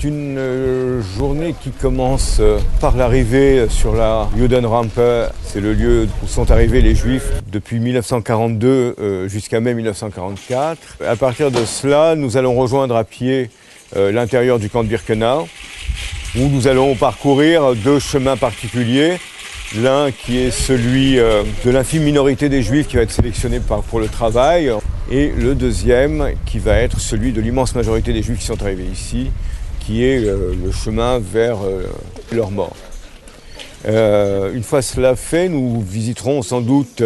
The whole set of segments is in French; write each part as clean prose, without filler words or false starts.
une journée qui commence par l'arrivée sur la Judenrampe. C'est le lieu où sont arrivés les Juifs depuis 1942 jusqu'à mai 1944. À partir de cela, nous allons rejoindre à pied l'intérieur du camp de Birkenau, où nous allons parcourir deux chemins particuliers. L'un qui est celui de l'infime minorité des Juifs qui va être sélectionné pour le travail, et le deuxième qui va être celui de l'immense majorité des Juifs qui sont arrivés ici, qui est le chemin vers leur mort. Une fois cela fait, nous visiterons sans doute,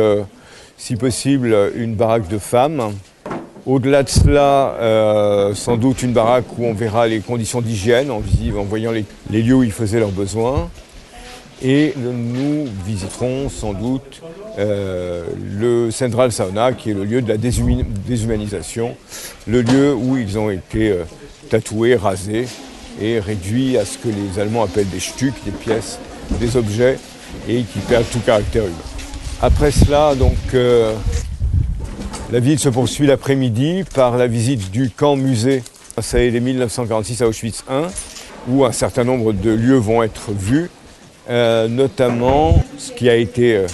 si possible, une baraque de femmes. Au-delà de cela, sans doute une baraque où on verra les conditions d'hygiène en voyant les lieux où ils faisaient leurs besoins. Et nous visiterons sans doute le Central Sauna, qui est le lieu de la déshumanisation, le lieu où ils ont été tatoués, rasés et réduits à ce que les Allemands appellent des Stücks, des pièces, des objets, et qui perdent tout caractère humain. Après cela, donc, la ville se poursuit l'après-midi par la visite du camp-musée. Ça est les 1946 à Auschwitz I, où un certain nombre de lieux vont être vus. Notamment ce qui a été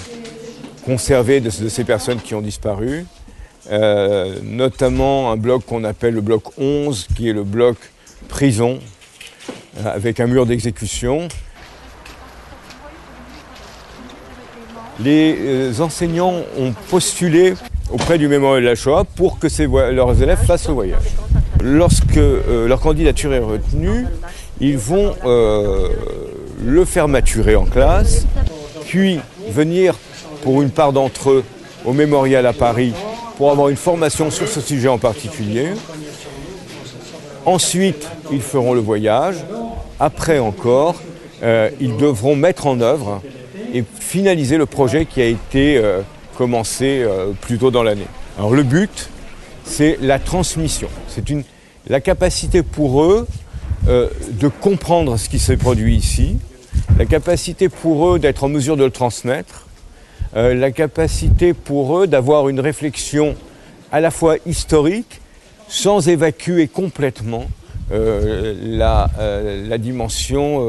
conservé de ces personnes qui ont disparu, notamment un bloc qu'on appelle le bloc 11, qui est le bloc prison, avec un mur d'exécution. Les enseignants ont postulé auprès du Mémorial de la Shoah pour que leurs élèves fassent le voyage. Lorsque leur candidature est retenue, ils vont le faire maturer en classe, puis venir pour une part d'entre eux au Mémorial à Paris pour avoir une formation sur ce sujet en particulier. Ensuite, ils feront le voyage. Après encore, ils devront mettre en œuvre et finaliser le projet qui a été commencé plus tôt dans l'année. Alors le but, c'est la transmission. C'est la capacité pour eux de comprendre ce qui s'est produit ici, la capacité pour eux d'être en mesure de le transmettre, la capacité pour eux d'avoir une réflexion à la fois historique, sans évacuer complètement la dimension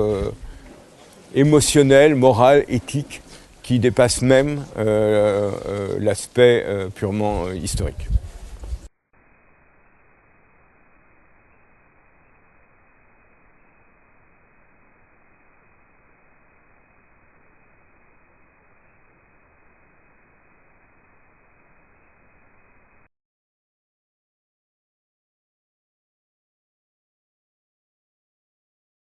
émotionnelle, morale, éthique, qui dépasse même l'aspect purement historique.